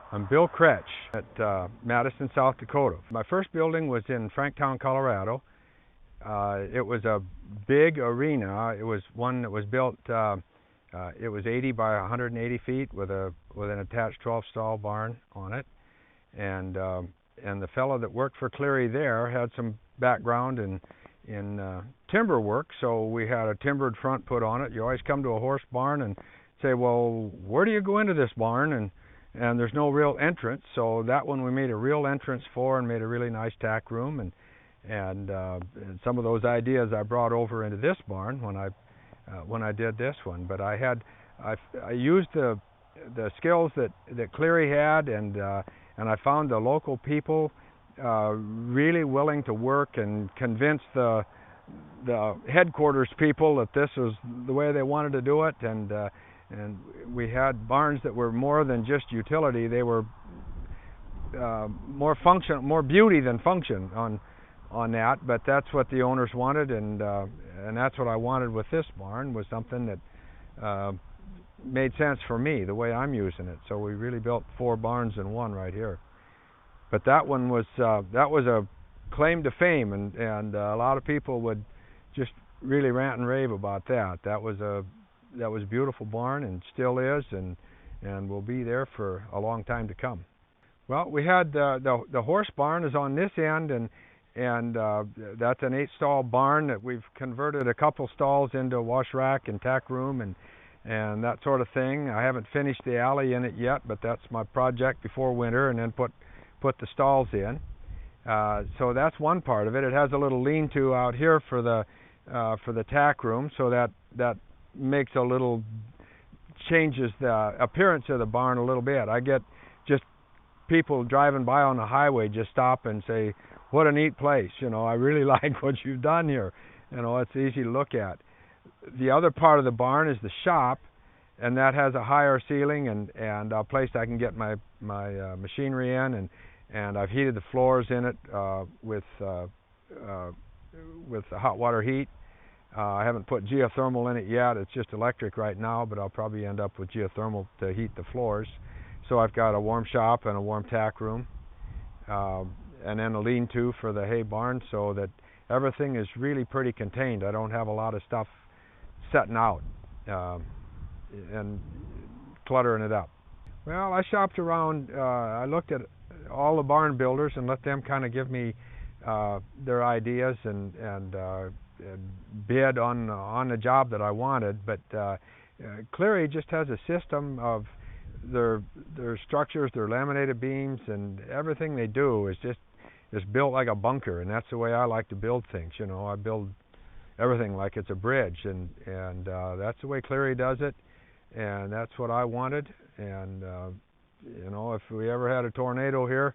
I'm Bill Krech at Madison, South Dakota. My first building was in Franktown, Colorado. It was a big arena. It was one that was built, it was 80 by 180 feet with an attached 12-stall barn on it. And the fellow that worked for Cleary there had some background in timber work, so we had a timbered front put on it. You always come to a horse barn and say, well, where do you go into this barn? And there's no real entrance, so that one we made a real entrance for and made a really nice tack room, and some of those ideas I brought over into this barn when I did this one. But I used the skills that Cleary had, and I found the local people really willing to work and convince the headquarters people that this was the way they wanted to do it, and we had barns that were more than just utility. They were more beauty than function on that. But that's what the owners wanted, and that's what I wanted with this barn, was something that made sense for me, the way I'm using it. So we really built 4 barns in one right here. But that one was a claim to fame, and a lot of people would just really rant and rave about that. That was a beautiful barn, and still is, and will be there for a long time to come. Well, we had the horse barn is on this end, and that's an 8-stall barn that we've converted a couple stalls into a wash rack and tack room and that sort of thing. I haven't finished the alley in it yet, but that's my project before winter, and then put the stalls in. So that's one part of it. It has a little lean-to out here for the tack room, so that makes changes the appearance of the barn a little bit. I get just people driving by on the highway just stop and say, what a neat place, I really like what you've done here. It's easy to look at. The other part of the barn is the shop, and that has a higher ceiling and a place I can get my machinery in, and I've heated the floors in it with the hot water heat. I haven't put geothermal in it yet. It's just electric right now, but I'll probably end up with geothermal to heat the floors. So I've got a warm shop and a warm tack room, and then a lean-to for the hay barn, so that everything is really pretty contained. I don't have a lot of stuff setting out and cluttering it up. Well, I shopped around. I looked at all the barn builders and let them kind of give me their ideas and bid on the job that I wanted. But Cleary just has a system of their structures, their laminated beams, and everything they do is built like a bunker, and that's the way I like to build things. I build everything like it's a bridge, and that's the way Cleary does it, and that's what I wanted. And if we ever had a tornado here,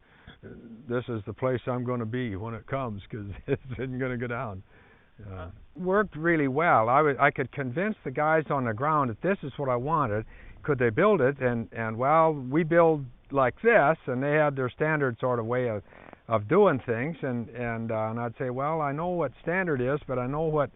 this is the place I'm going to be when it comes, because it isn't going to go down. Worked really well. I could convince the guys on the ground that this is what I wanted. Could they build it? And well, we build like this, and they had their standard sort of way of doing things. And I'd say, well, I know what standard is, but I know what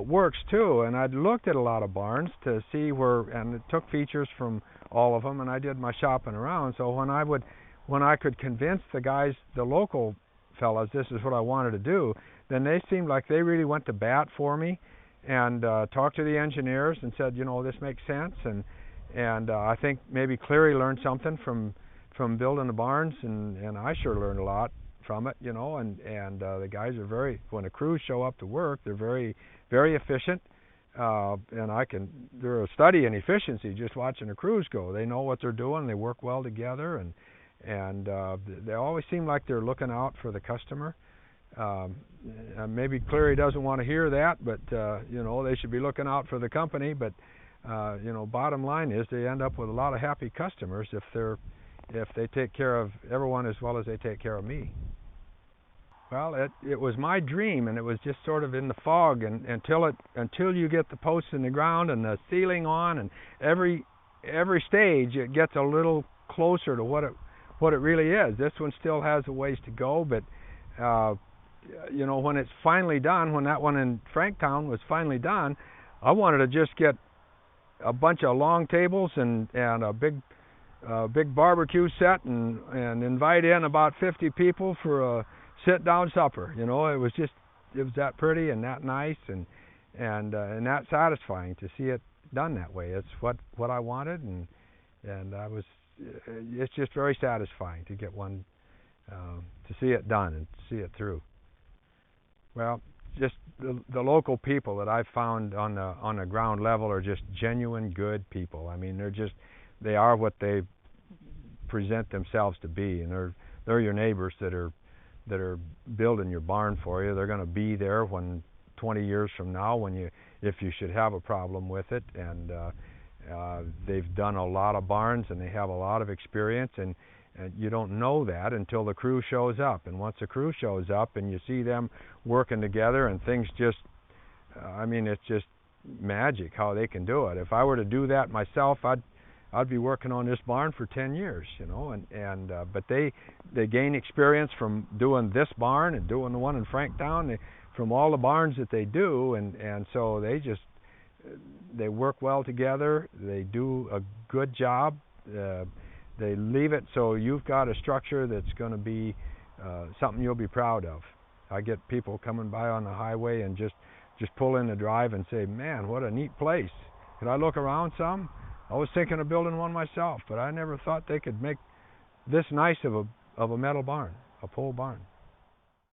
works too. And I'd looked at a lot of barns to see and it took features from all of them, and I did my shopping around. So when I could convince the guys, the local fellas, this is what I wanted to do, then they seemed like they really went to bat for me, and talked to the engineers and said, this makes sense. And I think maybe Cleary learned something from building the barns, and I sure learned a lot from it, and the guys are when the crews show up to work, they're very, very efficient, and they're a study in efficiency just watching the crews go. They know what they're doing, they work well together, and they always seem like they're looking out for the customer. Maybe Cleary doesn't want to hear that, but they should be looking out for the company. But bottom line is they end up with a lot of happy customers if they take care of everyone as well as they take care of me. Well, it was my dream, and it was just sort of in the fog, and until you get the posts in the ground and the ceiling on, and every stage it gets a little closer to what it really is. This one still has a ways to go, but when it's finally done, when that one in Franktown was finally done, I wanted to just get a bunch of long tables and a big a big barbecue set and invite in about 50 people for a sit-down supper. You know, it was that pretty and that nice and that satisfying to see it done that way. It's what I wanted, and it's just very satisfying to get one to see it done and see it through. Well, just the local people that I've found on the ground level are just genuine good people. I mean, they are what they present themselves to be, and they're your neighbors that are building your barn for you. They're going to be there when 20 years from now if you should have a problem with it, and they've done a lot of barns and they have a lot of experience, and you don't know that until the crew shows up. And once the crew shows up and you see them working together and things just, I mean, it's just magic how they can do it. If I were to do that myself, I'd be working on this barn for 10 years, you know, but they gain experience from doing this barn and doing the one in Franktown, from all the barns that they do, and so they work well together. They do a good job. They leave it so you've got a structure that's going to be something you'll be proud of. I get people coming by on the highway and just pull in the drive and say, "Man, what a neat place. Could I look around some? I was thinking of building one myself, but I never thought they could make this nice of a metal barn, a pole barn."